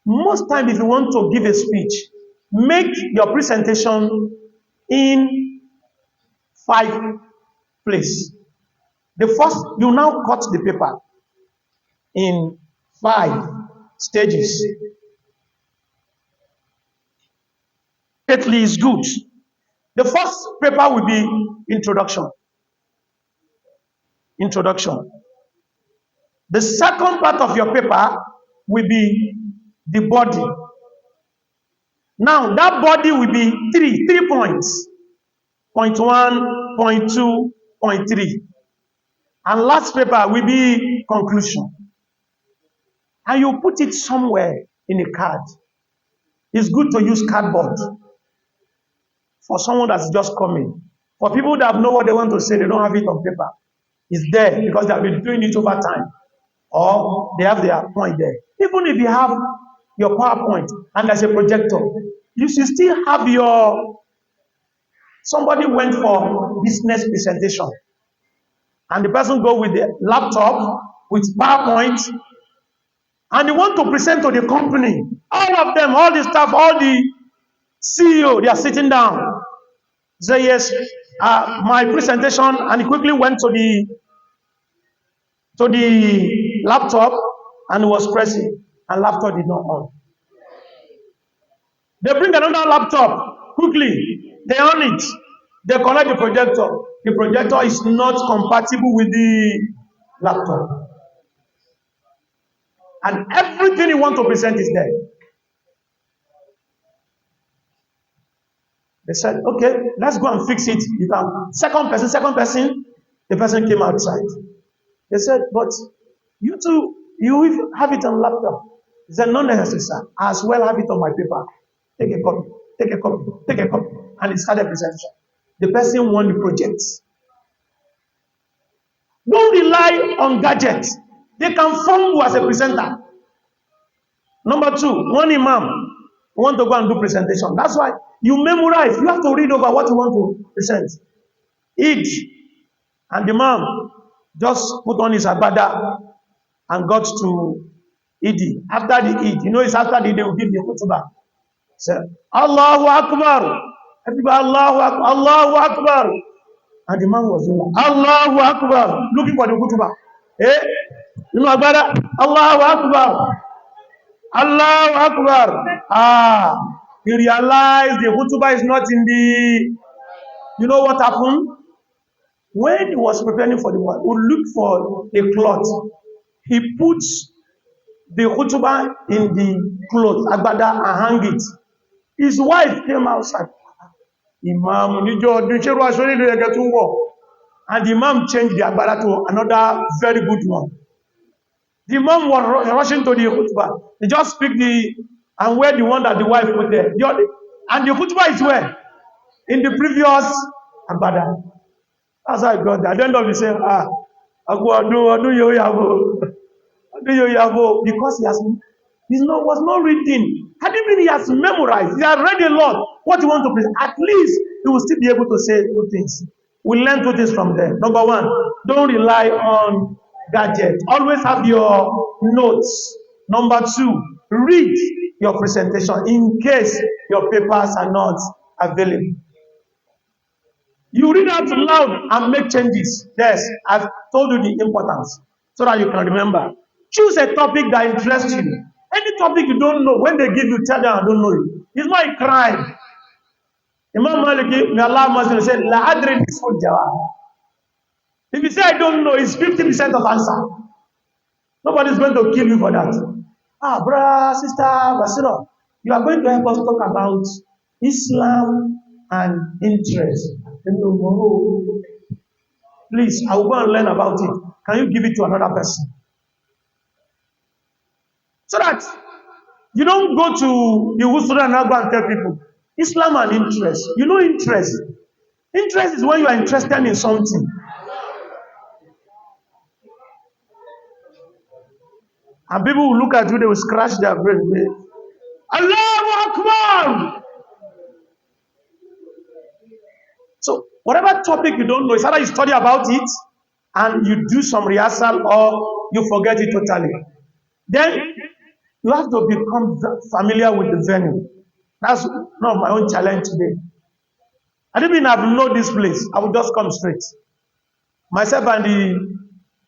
Most time, if you want to give a speech, make your presentation in 5 places. The first, you now cut the paper in 5 stages. Immediately is good. The first paper will be introduction. Introduction. The second part of your paper will be the body. Now, that body will be three points. Point 1, point 2, point 3. And last paper will be conclusion. And you put it somewhere in a card. It's good to use cardboard for someone that's just coming. For people that know what they want to say, they don't have it on paper. It's there because they have been doing it over time. Or they have their point there. Even if you have your PowerPoint and there's a projector, you should still have your... Somebody went for business presentation and the person go with the laptop, with PowerPoint, and they want to present to the company. All of them, all the staff, all the CEO, they are sitting down. Say, yes, my presentation, and he quickly went to the laptop and was pressing, and laptop did not on. They bring another laptop quickly, they on it, they connect the projector. The projector is not compatible with the laptop. And everything you want to present is there. They said, okay, let's go and fix it. You can. Second person, the person came outside. They said, but you two, you have it on laptop. He said, not necessary, sir. I as well have it on my paper. Take a copy, take a copy, take a copy. And it started presentation. The person won the project. Don't rely on gadgets. They can fumble as a presenter. Number 2, one imam want to go and do presentation. That's why you memorize. You have to read over what you want to present. Eid. And the imam just put on his agbada and got to Eid. After the Eid, you know it's after the Eid they will give the khutbah. Say, Allahu Akbar. Everybody, Allahu Akbar, Allahu Akbar. And the man was doing Allahu Akbar, looking for the khutbah. You know agbada, Allahu Akbar. Allahu Akbar. He realized the khutbah is not in the... You know what happened? When he was preparing for the one, he looked for a cloth. He put the khutbah in the cloth, agbada, and hang it. His wife came outside. Imam, and the Imam changed the agbada to another very good one. The Imam was rushing to the khutbah. He just picked and wear the one that the wife put there. And the khutbah is where? In the previous agbada. That's how I got there. At the end of the day, because he was not reading. Had it been he has memorized, he has read a lot, what you want to present, at least he will still be able to say 2 things. We learn 2 things from there. Number 1, don't rely on gadgets. Always have your notes. Number 2, read your presentation in case your papers are not available. You read out loud and make changes. Yes, I've told you the importance so that you can remember. Choose a topic that interests you. Any topic you don't know, when they give you, tell them I don't know it. It's not a crime. Imam Maliki, may Allah Muslim say, La adri nisful jawab. If you say I don't know, it's 50% of answer. Nobody's going to kill you for that. Brother, sister, Basira, you are going to help us talk about Islam and interest. Please, I will go and learn about it. Can you give it to another person? So that you don't go to the Husra and now go and tell people Islam and interest. You know interest. Interest is when you are interested in something. And people will look at you, they will scratch their brain. Allahu Akbar! So, whatever topic you don't know, it's either you study about it and you do some rehearsal or you forget it totally. Then, You have to become familiar with the venue. That's not my own challenge today. I didn't even have know this place. I would just come straight. Myself and the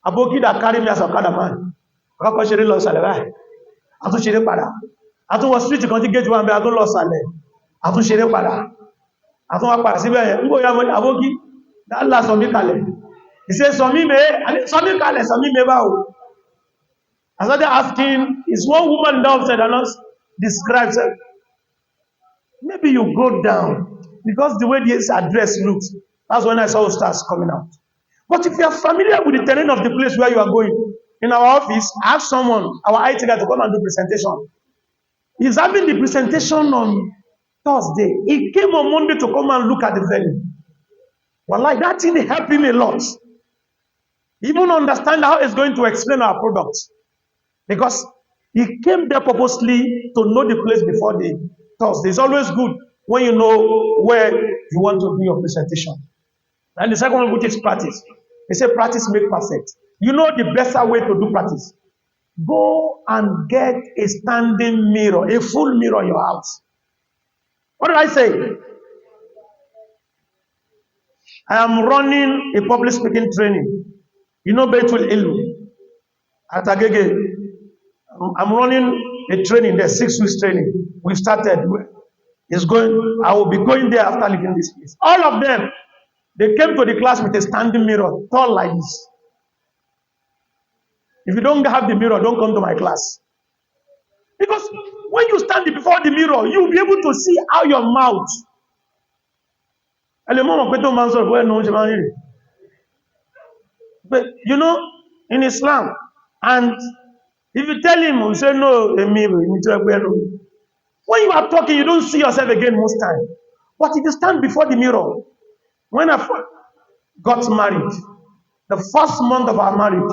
aboki that carry me as a Okada man. Kọ́kọ́ ṣeré lọ sàlẹ̀ báyìí. A tún ṣeré padà. A tún wọ street kan tí gate wa ń bẹ, a tún lọ sàlẹ̀. A tún ṣeré padà. A tún wá padà síbẹ̀ yẹn. Nígbò ya mo ní aboki, dáàlá sọ mí kalẹ̀. He said, sọ mí kalẹ̀, sọ mí báwo. I started asking, is one woman downstairs and us describes it? Maybe you go down because the way this address looks, that's when I saw stars coming out. But if you are familiar with the terrain of the place where you are going, in our office, I have someone, our IT guy, to come and do presentation. He's having the presentation on Thursday. He came on Monday to come and look at the venue. Well, like that thing helped him a lot. Even understand how he's going to explain our products. Because he came there purposely to know the place before the Thursday. It's always good when you know where you want to do your presentation. And the second one, which is practice. They say practice make perfect. You know the better way to do practice. Go and get a standing mirror, a full mirror in your house. What did I say? I am running a public speaking training. You know Beitul Ilm at Agege. I'm running a training there, 6 weeks training. We started. I will be going there after leaving this place. All of them, they came to the class with a standing mirror, tall like this. If you don't have the mirror, don't come to my class. Because when you stand before the mirror, you'll be able to see how your mouth. But you know, in Islam, and if you tell him, you say no, when you are talking, you don't see yourself again most time. But if you stand before the mirror, when I got married, the first month of our marriage,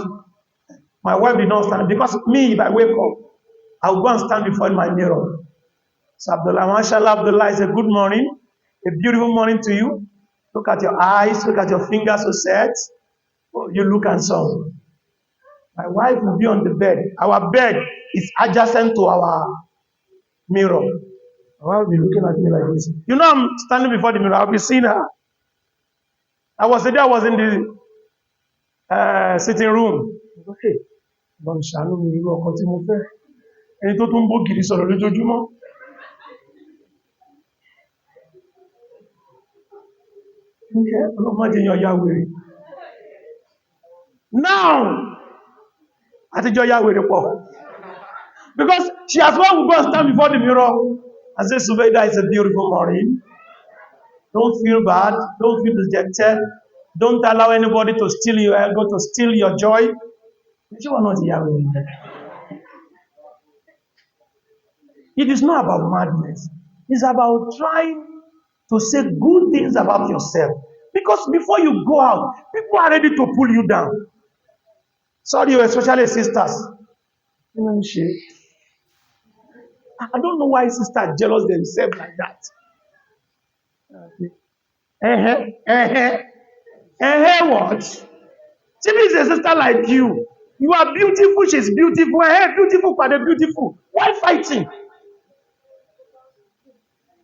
my wife did not stand because me, if I wake up, I will go and stand before my mirror. So Abdullah, mashallah, Abdullah, it's a good morning, a beautiful morning to you. Look at your eyes, look at your fingers so set. Oh, you look handsome. My wife will be on the bed. Our bed is adjacent to our mirror. My wife will be looking at me like this. You know, I'm standing before the mirror. I'll be seeing her. I was in the sitting room. Okay. Ẹni tó tún bó gidi sọ̀rọ̀ lójoojúmọ́. Now, àtijọ́ ya wèrè pọ̀. Because she has well to go and stand before the mirror and say, Subeda, it's a beautiful morning. Don't feel bad. Don't feel dejected. Don't allow anybody to steal your ego, to steal your joy. It is not about madness. It's about trying to say good things about yourself. Because before you go out, people are ready to pull you down. Sorry, especially sisters. I don't know why sisters jealous themselves like that. What? She is a sister like you. You are beautiful, she's beautiful. Beautiful for the beautiful. Why fighting?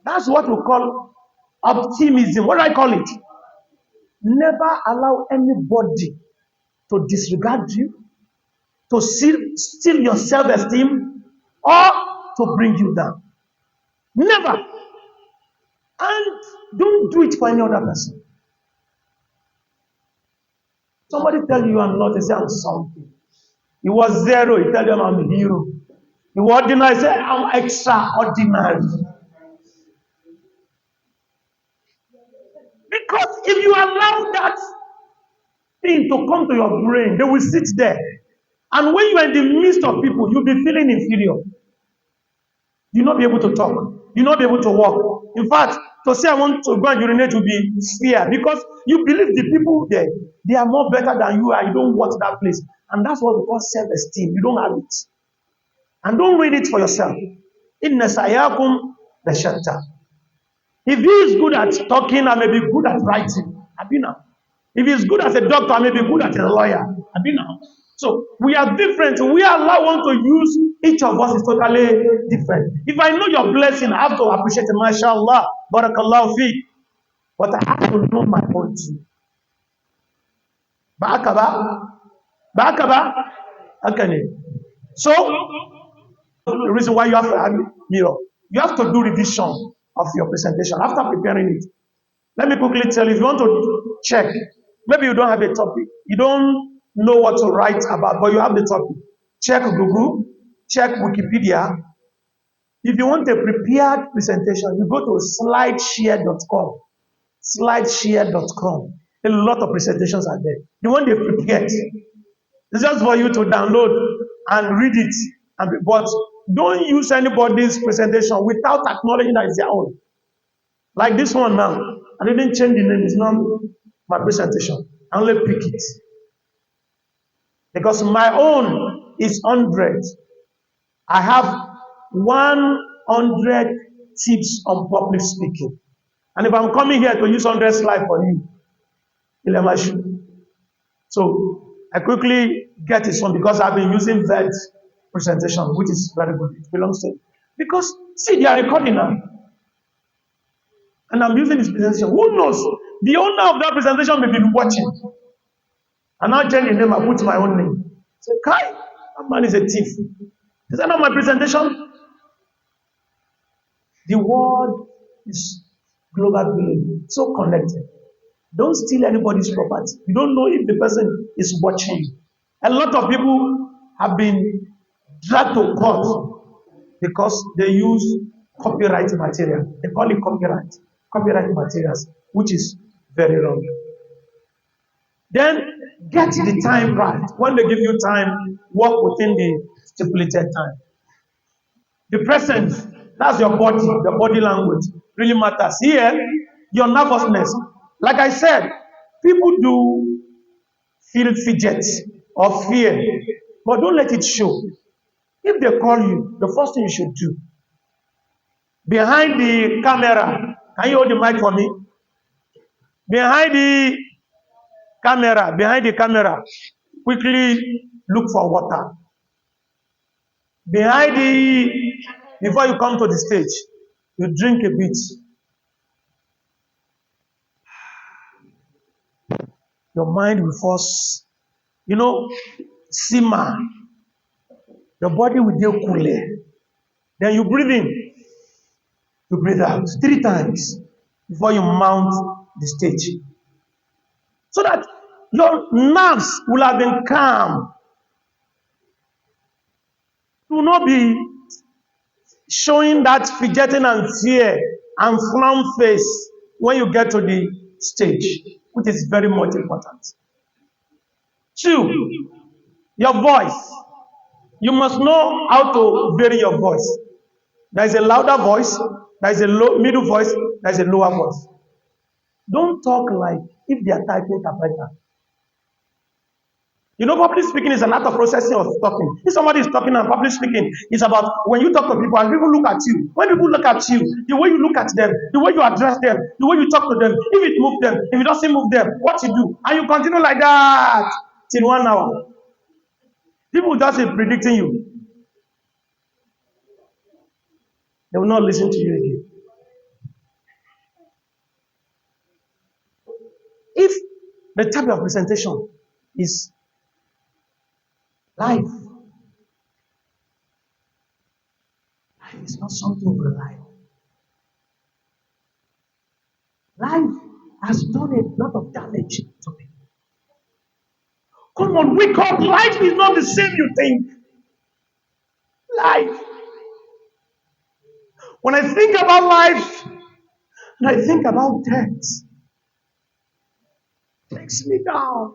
That's what we call optimism. What do I call it? Never allow anybody to disregard you, to steal your self-esteem, or to bring you down. Never. And don't do it for any other person. Somebody tell you I'm not, they say I'm something. He was zero, he tell them I'm a hero. You ordinary, say I'm extraordinary. Because if you allow that thing to come to your brain, they will sit there. And when you are in the midst of people, you'll be feeling inferior. You'll not be able to talk. You'll not be able to walk. In fact, to say I want to go and urinate will be fear. Because you believe the people there, they are more better than you are. You don't want that place. And that's what we call self-esteem. You don't have it. And don't read it for yourself. Inna sayakum lashatta. If he is good at talking, I may be good at writing. Abina. If he is good as a doctor, I may be good as a lawyer. Abina. So we are different. We allow one to use Each of us is totally different. If I know your blessing, I have to appreciate it. MashaAllah, barakallahu fi. But I have to know my own too. Baakaba, baakaba, okay. So, the reason why you have to have mirror, you have to do revision of your presentation after preparing it. Let me quickly tell you, if you want to check, maybe you don't have a topic, you don't know what to write about, but you have the topic. Check Google, check Wikipedia. If you want a prepared presentation, you go to slideshare.com. Slideshare.com. A lot of presentations are there. The one they prepared, it's just for you to download and read it. But don't use anybody's presentation without acknowledging that it's their own. Like this one now, I didn't change the name. It's not my presentation. I only pick it. Because my own is 100. I have 100 tips on public speaking. And if I'm coming here to use 100 slides for you, so I quickly get this one because I've been using that presentation, which is very good. It belongs to it. Because, see, they are recording now. And I'm using this presentation. Who knows? The owner of that presentation may be watching. And I'll change the name, I put my own name. Say, Kai, that man is a thief. Is that not my presentation? The world is global village, so connected. Don't steal anybody's property. You don't know if the person is watching you. A lot of people have been dragged to court because they use copyright material. They call it copyright materials, which is very wrong. Then get the time right. When they give you time, work within the stipulated time. The presence, that's your body, the body language really matters. Here, your nervousness. Like I said, people do feel fidget or fear, but don't let it show. If they call you, the first thing you should do, behind the camera, can you hold the mic for me? Behind the camera, quickly look for water. Before you come to the stage, you drink a bit. Your mind will first, simmer. Your body will get cooler. Then you breathe in, you breathe out 3 times before you mount the stage. So that your nerves will have been calm. You will not be showing that fidgeting and fear and frown face when you get to the stage, which is very much important. 2, your voice. You must know how to vary your voice. There is a louder voice, there is a middle voice, there is a lower voice. Don't talk like if they are typing typewriter. Public speaking is an art of processing of talking. If somebody is talking and public speaking, it's about when you talk to people and people look at you. When people look at you, the way you look at them, the way you address them, the way you talk to them, if it moves them, if it doesn't move them, what you do. And you continue like that till 1 hour. People just be predicting you. They will not listen to you again. If the type of presentation is life is not something to rely on. Life has done a lot of damage to people. Come on, wake up. Life is not the same you think. Life. When I think about life, and I think about death, it takes me down.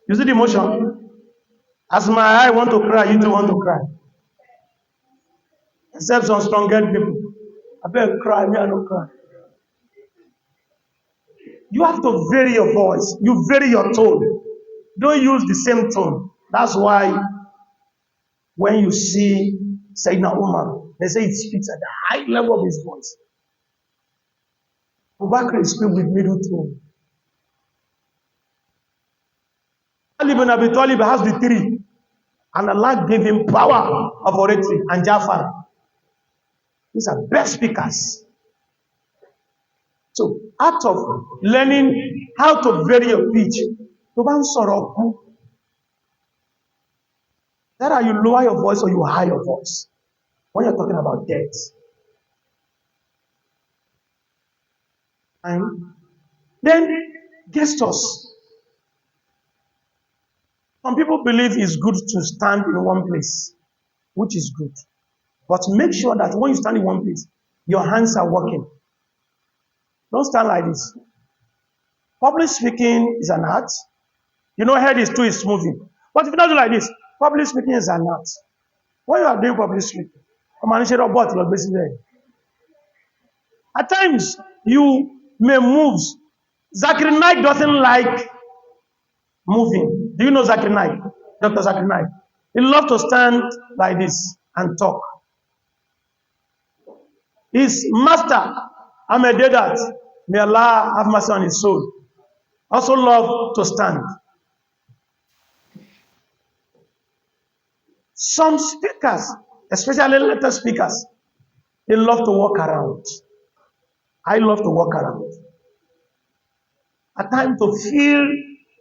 You see the emotion? As my eye want to cry, you too want to cry. Except some strong-headed people. I better cry, me I don't cry. You have to vary your voice. You vary your tone. Don't use the same tone. That's why when you see Sayyidina Umar, they say he speaks at the high level of his voice. Abubakar speaks with middle tone. Ali ibn Abi Talib has the 3. And Allah gave him power of oratory and Jafar. These are best speakers. So, out of learning how to vary your pitch, to bá ń sọ̀rọ̀ kú, that are you lower your voice or you high your voice when you're talking about death. And then gestures. Some people believe it's good to stand in one place, which is good. But make sure that when you stand in one place, your hands are working. Don't stand like this. Public speaking is an art. You know, head is too is moving. But if you don't do like this, public speaking is an art. When you are doing public speaking, at times you may move. Zakir Naik doesn't like moving. Do you know Zakir Naik? Dr. Zakir Naik. He loves to stand like this and talk. His master, Ahmed Dedat, may Allah have mercy on his soul, also love to stand. Some speakers, especially later speakers, they love to walk around. I love to walk around. At times to feel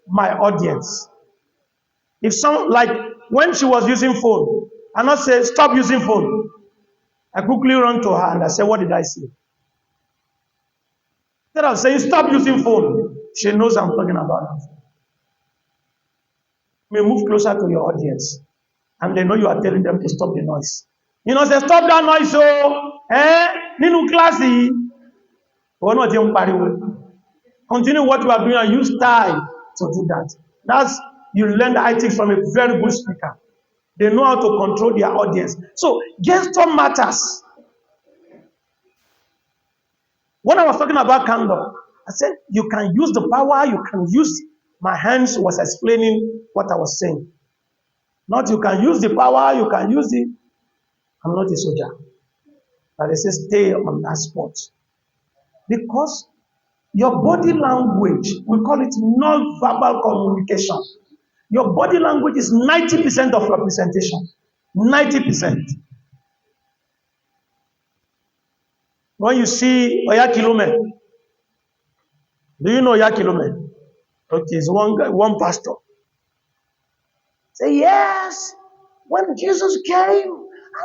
my audience. If some, like when she was using phone, I not say, stop using phone. I quickly run to her and I say, what did I say? Instead of saying, stop using phone, she knows I'm talking about her. You may move closer to your audience and they know you are telling them to stop the noise. You know, say, stop that noise, so, nínú kíláàsì, or not even pariwo. Continue what you are doing and use time to do that. That's, you learn the ethics from a very good speaker. They know how to control their audience. So, gesture matters. When I was talking about candor, I said, you can use the power, you can use my hands, was explaining what I was saying. Not you can use the power, you can use the, I'm not a soldier. But they say stay on that spot. Because your body language, we call it non-verbal communication. Your body language is 90% of representation. 90%. When you see Oyakilome, do you know Oyakilome? Okay, it's one guy, one pastor. Say, yes, when Jesus came,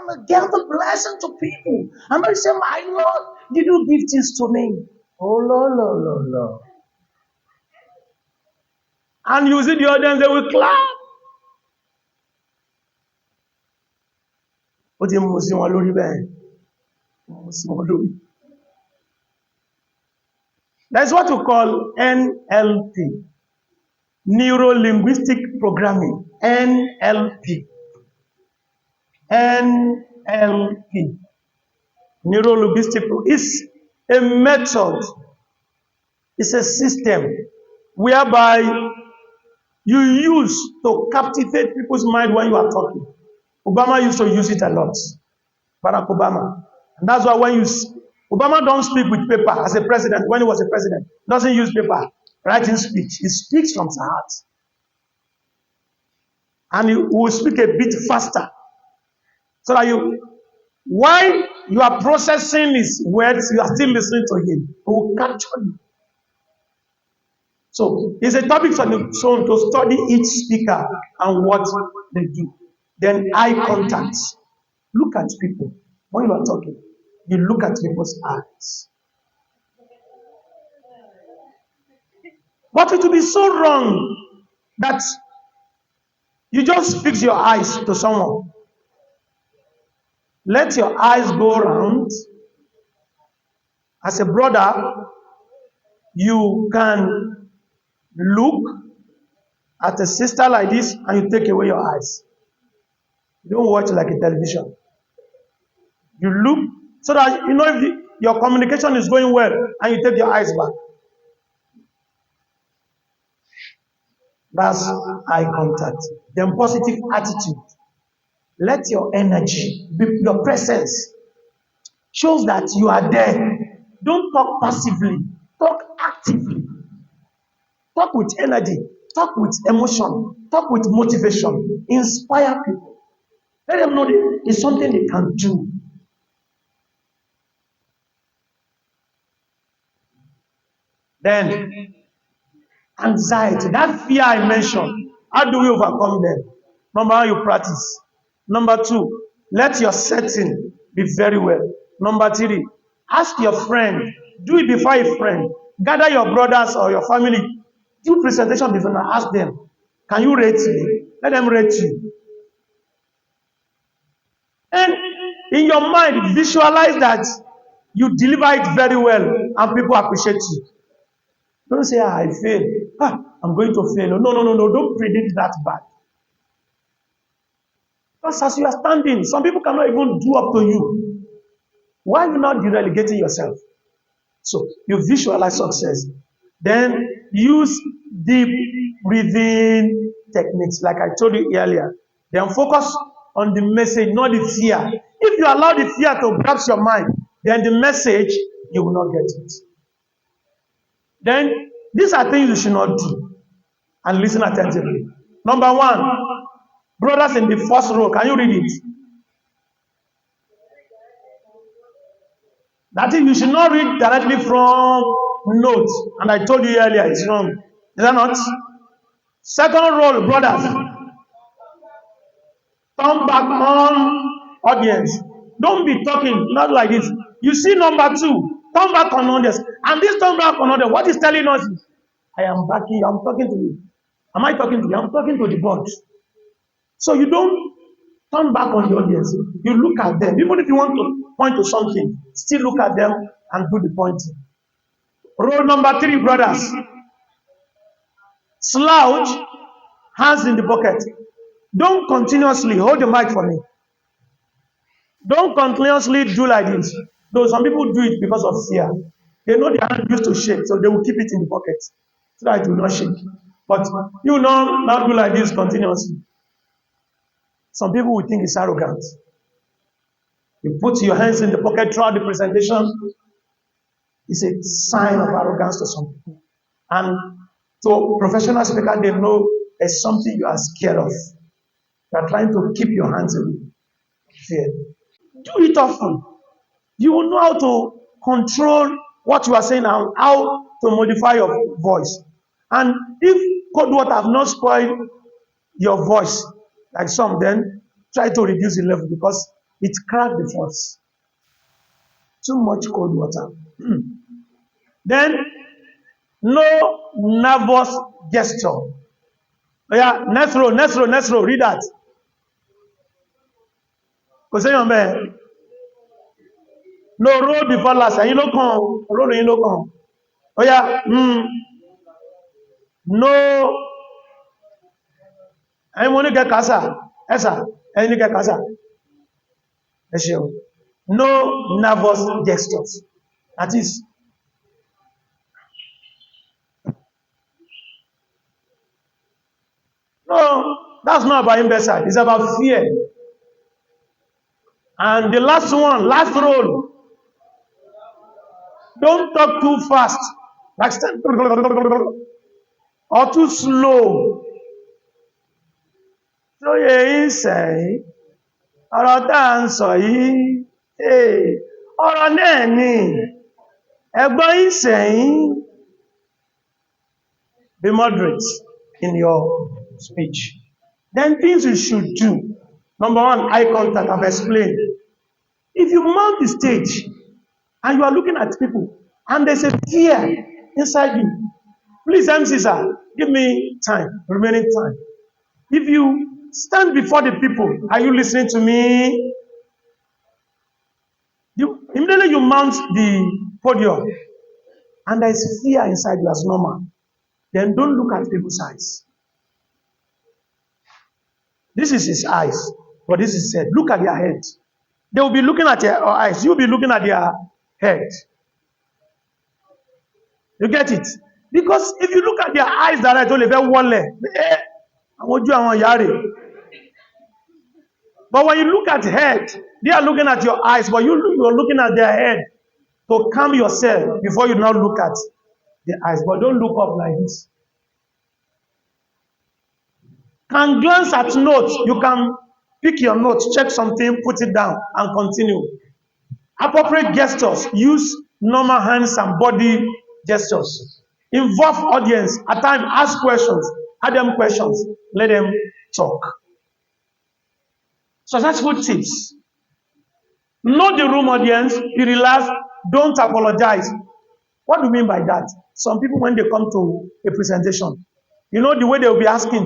and gave the blessing to people. And I say, my Lord, did you give things to me? Oh, no. And you see the audience, they will clap. Ó ti mú sí wọn lórí bẹ́ẹ̀. Mú sí wọn lórí. That's what we call NLP. Neuro-linguistic programming. NLP. NLP. Neuro-linguistic is a method. It's a system whereby you use to captivate people's mind when you are talking. Obama used to use it a lot. Barack Obama. And that's why when Obama don't speak with paper as a president, when he was a president, doesn't use paper, writing speech. He speaks from his heart. And he will speak a bit faster. So that while you are processing his words, you are still listening to him. He will capture you. So it's a topic for the soul to study each speaker and what they do. Then eye contact. Look at people. When you are talking, you look at people's eyes. But it will be so wrong that you just fix your eyes to someone. Let your eyes go around. As a brother, you can look at a sister like this and you take away your eyes. You don't watch like a television. You look so that you know if your communication is going well and you take your eyes back. That's eye contact. Then positive attitude. Let your energy, your presence shows that you are there. Don't talk passively. Talk actively. Talk with energy. Talk with emotion. Talk with motivation. Inspire people. Let them know that it's something they can do. Then, anxiety, that fear I mentioned, how do we overcome them? Number one, you practice. Number two, let your setting be very well. Number three, ask your friend. Do it before a friend. Gather your brothers or your family. Do presentation before now. Ask them, can you rate me? Let them rate you. And in your mind, visualize that you deliver it very well and people appreciate you. Don't say, I fail. I'm going to fail. No, no, no, no. Don't predict that bad. Because as you are standing, some people cannot even do up to you. Why are you not relegating yourself? So you visualize success. Then use deep breathing techniques, like I told you earlier. Then focus on the message, not the fear. If you allow the fear to grasp your mind, then the message, you will not get it. Then these are things you should not do. And listen attentively. Number one, brothers in the first row, can you read it? That is, you should not read directly from notes. And I told you earlier, it's wrong. Is that not? Second role, brothers. Turn back on audience. Don't be talking, not like this. You see number two, turn back on audience. And this turn back on audience, what is telling us is, I am back here, I'm talking to you. Am I talking to you? I'm talking to the board. So you don't turn back on the audience. You look at them. Even if you want to point to something, still look at them and do the pointing. Rule number three, brothers. Slouch, hands in the pocket. Don't continuously hold the mic for me. Don't continuously do like this. Though some people do it because of fear. They know their hand used to shake, so they will keep it in the pocket so that it will not shake. But you know, not do like this continuously. Some people will think it's arrogant. You put your hands in the pocket throughout the presentation. It's a sign of arrogance to some people. And to professional speakers, they know there's something you are scared of. You are trying to keep your hands away. Fear. Do it often. You will know how to control what you are saying and how to modify your voice. And if cold water have not spoiled your voice, like some, then try to reduce the level because it cracked the voice. Too much cold water. Then, no nervous gesture. Oh yeah, next row, read that. Kò séyàn bẹ́ẹ̀. No roll before last, ẹ̀yin ló kàn, roll ẹ̀yin ló kàn. Oh yeah, no, ẹ̀yin mo ní kẹ́ kásà, ẹ̀sà, ẹ̀yin ní kẹ́ kásà. Ẹ ṣeun. No nervous gestures. That is, no, that's not about imbecile. It's about fear. And the last one, last rule. Don't talk too fast. Like or too slow. So yìí sẹ́yìn, ọ̀rọ̀ tá à ń sọ yìí, ọ̀rọ̀ náà ni, ẹgbọ́n yìí sẹ́yìn. Be moderate in your speech. Then things you should do. Number one, eye contact, I've explained. If you mount the stage and you are looking at people and there's a fear inside you, please, MC sir, give me time, remaining time. If you stand before the people, are you listening to me? Immediately you mount the podium and there is fear inside you as normal, then don't look at people's eyes. This is his eyes, but this is said. Look at their head. They will be looking at your eyes. You'll be looking at their head. You get it? Because if you look at their eyes that I told you, very one leg. But when you look at head, they are looking at your eyes, but you're looking at their head to calm yourself before you now look at the eyes. But don't look up like this. can glance at notes. You can pick your notes, check something, put it down, and continue. Appropriate gestures. Use normal hands and body gestures. Involve audience. At times, ask questions. Ask them questions. Let them talk. Successful tips. Know the room audience. Be relaxed. Don't apologize. What do you mean by that? Some people, when they come to a presentation, you know the way they will be asking.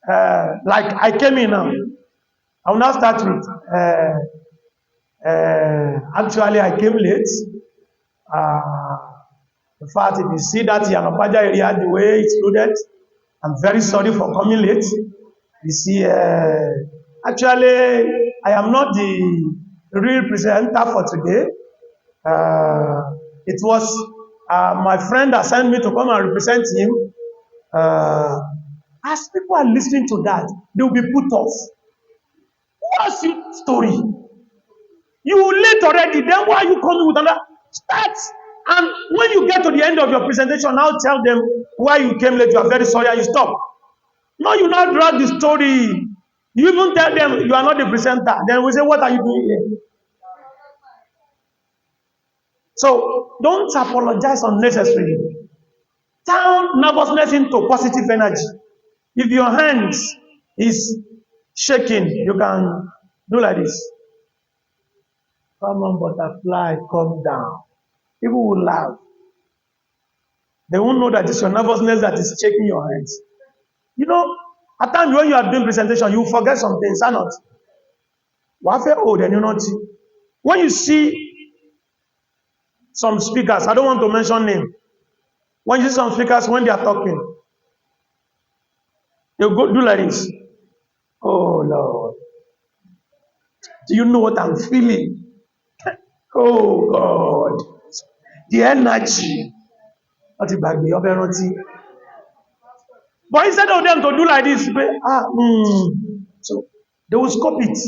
Like I came in now. I will now start with, actually I came late. Uh, in fact, if you see that Yanapaja area, the way it's loaded, I'm very sorry for coming late. You see, actually, I am not the real presenter for today. It was my friend that sent me to come and represent him. As people are listening to that, they will be put off. What's your story? You late already, then why are you coming with another? Start. And when you get to the end of your presentation, now tell them why you came late. You are very sorry and you stop. No, you now drag the story. You even tell them you are not the presenter. Then we say, what are you doing here? So don't apologize unnecessarily. Turn nervousness into positive energy. If your hands is shaking, you can do like this. Come on, butterfly, come down. People will laugh. They won't know that it's your nervousness that is shaking your hands. You know, at times when you are doing presentation, you forget some things, are not? Then you not. When you see some speakers, I don't want to mention name. When you see some speakers, when they are talking, they go do like this. Oh Lord, do you know what I'm feeling? Oh God, the energy. But instead of them to do like this, so they will scope it.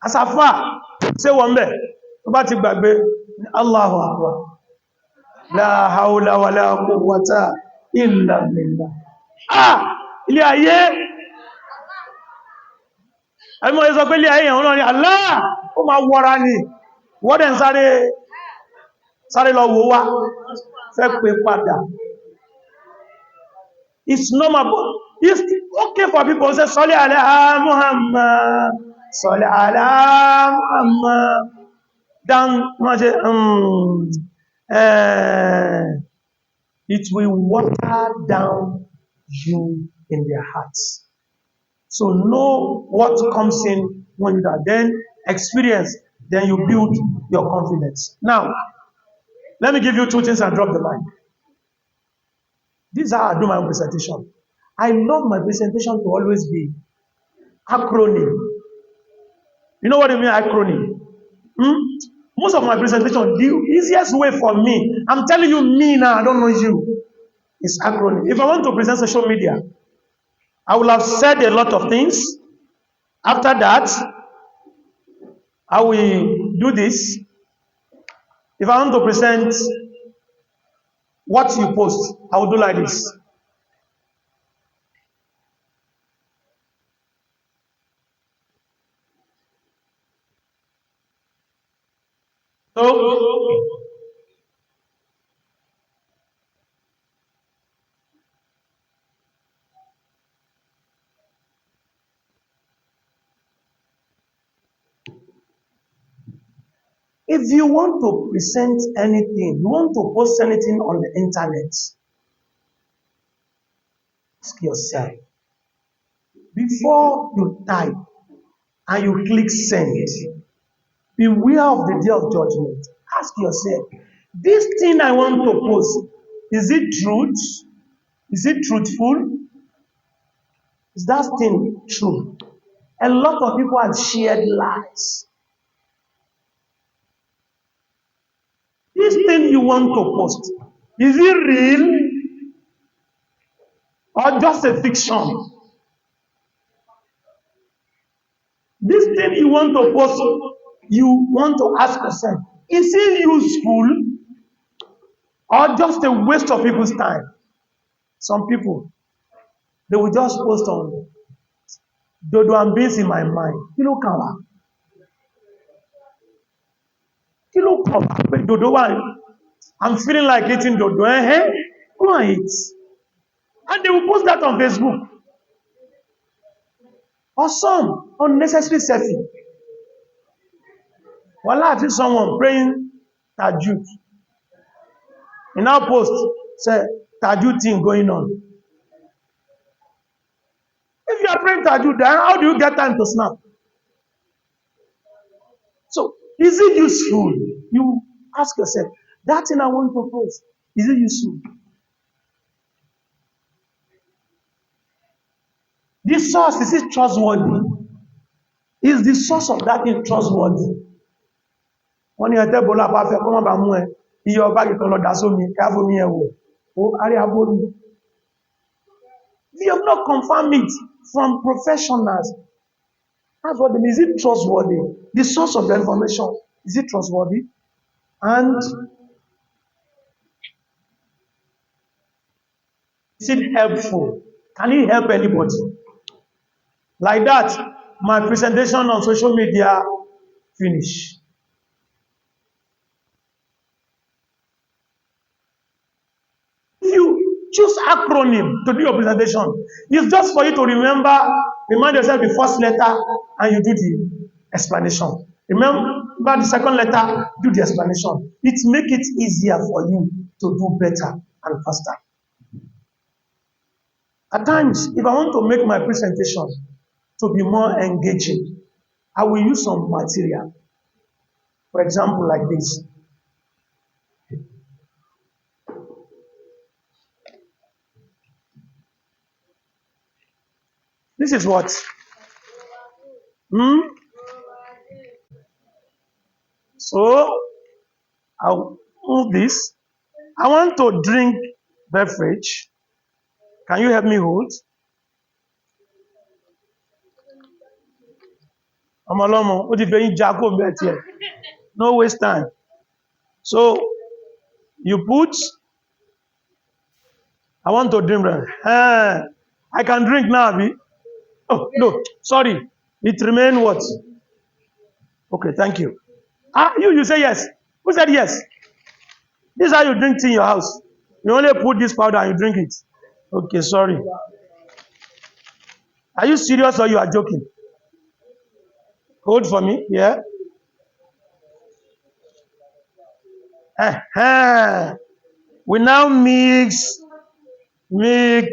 As far say one bit, about it back, Allahu Akbar. La hawla wa la quwwata illa billah. Ilé ayé. Ẹmọ ìsọ pé ilé ayé yẹn wọ́n ní Allah, ó máa wọ́ra ní. Wọ́n dẹ̀ ń sáré lọ wò wá, fẹ́ pé padà. It's normal, but it's okay for people to say, Salli ala Muhammad, Salli ala Muhammad. Then, it will water down you in their hearts. So know what comes in when you do that. Then experience, then you build your confidence. Now, let me give you two things and drop the mic. This is how I do my own presentation. I love my presentation to always be acronym. You know what I mean, acronym? Most of my presentation, the easiest way for me, I'm telling you me now, I don't know you, is acronym. If I want to present social media, I will have said a lot of things. After that, I will do this. If I want to present what you post, I will do like this. So, if you want to present anything, you want to post anything on the internet, ask yourself, before you type and you click send, beware of the day of judgment. Ask yourself, this thing I want to post, is it truth? Is it truthful? Is that thing true? A lot of people have shared lies. This thing you want to post, is it real or just a fiction? This thing you want to post, you want to ask yourself, is it useful or just a waste of people's time? Some people, They will just post on dodo and beans in my mind. Kí ló kàn wá? Kí ló kàn wá pé dodo wà? I'm feeling like eating dodo. Go and eat. And they will post that on Facebook. Or some unnecessary selfie. Voila, I see someone praying tajud. He now post, say, tajud thing going on. If you are praying tajud, then how do you get time to snap? So, is it useful? You ask yourself, that thing I want to post, is it useful? This source, is it trustworthy? Is the source of that thing trustworthy? Wọ́n ní ẹ̀tẹ́ bọ́lá bá fẹ́ kọ́ mọ́ bá mú ẹ, iye ọba kìkan lọ dá sómi, káàbò ní ẹwọ̀, ó arí abórí. We have not confirmed it from professionals. That's what they mean. Is it trustworthy? The source of the information, is it trustworthy? And is it helpful? Can it help anybody? Like that, my presentation on social media finish. If you choose acronym to do your presentation, it's just for you to remind yourself the first letter and you do the explanation. Remember the second letter, do the explanation. It makes it easier for you to do better and faster. At times, if I want to make my presentation to be more engaging, I will use some material. For example, like this. This is what? So, I'll move this. I want to drink beverage. Can you help me hold? Omolomo, what if you jago bet here? No waste time. So, you put, I want to drink. I can drink now, Abi. Oh, no, sorry. It remain what? Okay, thank you. You say yes. Who said yes? This is how you drink tea in your house. You only put this powder and you drink it. Okay, sorry. Are you serious or you are joking? Hold for me, yeah. We now mix milk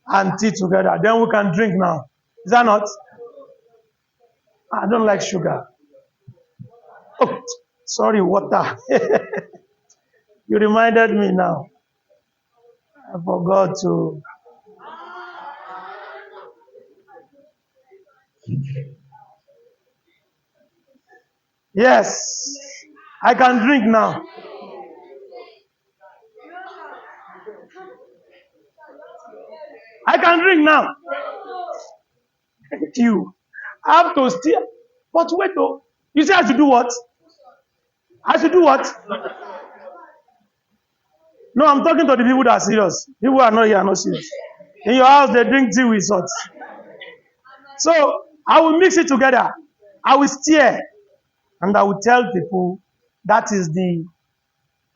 and tea together. Then we can drink now. Is that not? I don't like sugar. Oh, sorry, water. You reminded me now. I forgot to. Yes, I can drink now. I can drink now. Thank you. I have to steer. But wait, though. You say I should do what? I should do what? No, I'm talking to the people that are serious. People who are not here are not serious. In your house, they drink tea with salt. So, I will mix it together. I will steer. And I will tell people that is the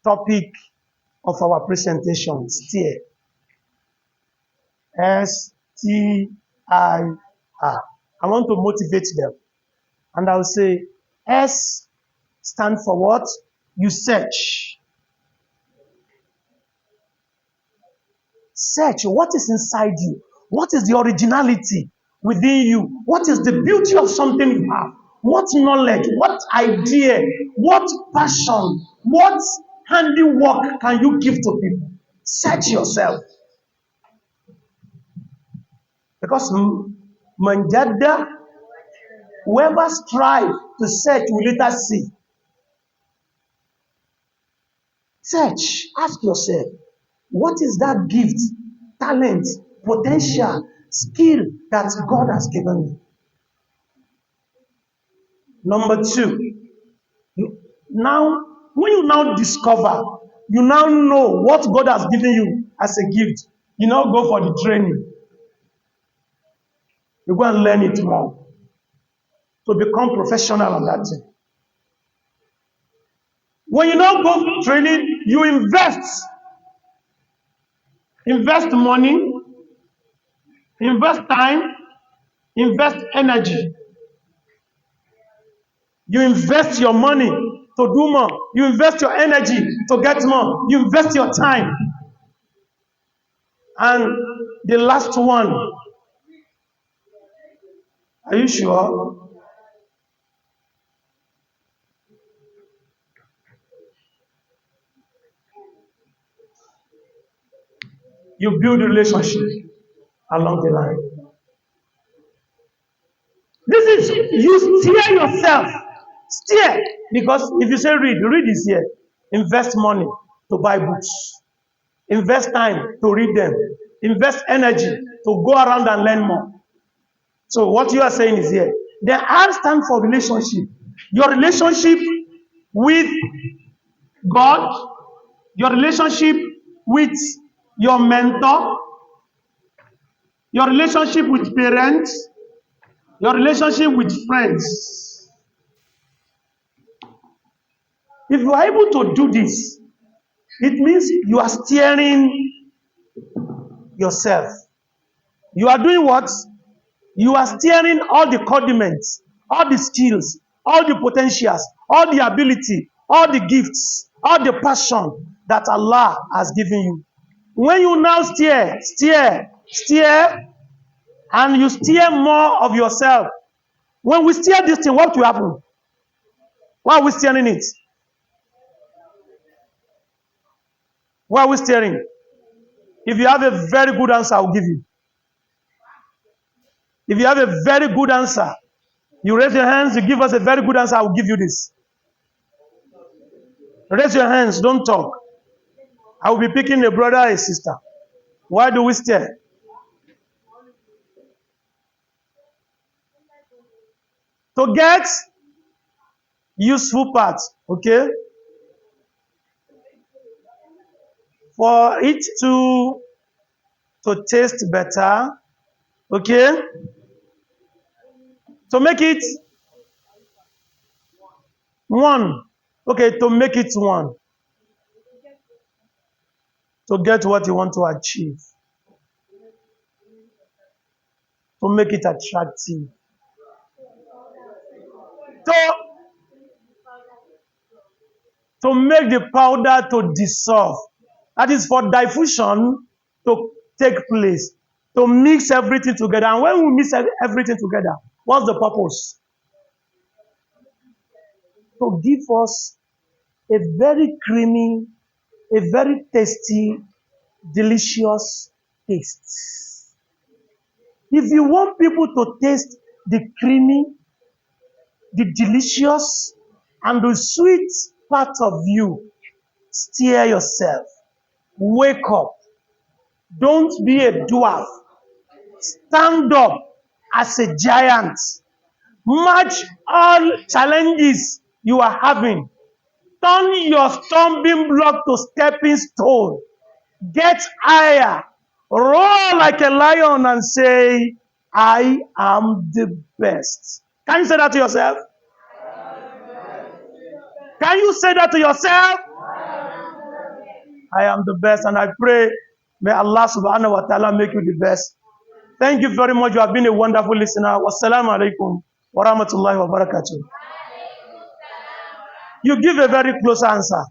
topic of our presentation. Steer. S-T-I-R. I want to motivate them. And I will say, S stand for what? You search. Search what is inside you. What is the originality within you? What is the beauty of something you have? What knowledge, what idea, what passion, what handiwork can you give to people? Search yourself. Because manjada, whoever strive to search will later see. Search, ask yourself, what is that gift, talent, potential, skill that God has given me? Number two, when you now discover, you now know what God has given you as a gift, you now go for the training. You go and learn it more to become professional on that thing. When you now go for training, you invest money, invest time, invest energy. You invest your money to do more. You invest your energy to get more. You invest your time. And the last one, are you sure? You build relationship along the line. This is, you steer yourself. Steer. Because if you say read is here. Invest money to buy books. Invest time to read them. Invest energy to go around and learn more. So what you are saying is here. The R stand for relationship. Your relationship with God, your relationship with your mentor, your relationship with parents, your relationship with friends. If you are able to do this, it means you are steering yourself. You are doing what? You are steering all the condiments, all the skills, all the potentials, all the ability, all the gifts, all the passion that Allah has given you. When you now steer, and you steer more of yourself, when we steer this thing, what will happen? Why are we steering it? Why are we steering? If you have a very good answer, I'll give you. If you have a very good answer, you raise your hands, you give us a very good answer, I'll give you this. Raise your hands, don't talk. I will be picking a brother or a sister. Why do we steer? To get useful parts, okay? For it to taste better, okay? To make it one, okay, to make it one. To get what you want to achieve. To make it attractive. To make the powder to dissolve. That is for diffusion to take place. To mix everything together. And when we mix everything together, what's the purpose? To give us a very creamy, a very tasty, delicious taste. If you want people to taste the creamy, the delicious, and the sweet part of you, steer yourself. Wake up. Don't be a dwarf. Stand up as a giant. Match all challenges you are having. Turn your stumbling block to stepping stone. Get higher. Roar like a lion and say, I am the best. Can you say that to yourself? Can you say that to yourself? I am the best, and I pray, may Allah subhanahu wa ta'ala make you the best. Thank you very much. You have been a wonderful listener. Wassalamu alaikum wa rahmatullahi wa barakatuh. You give a very close answer.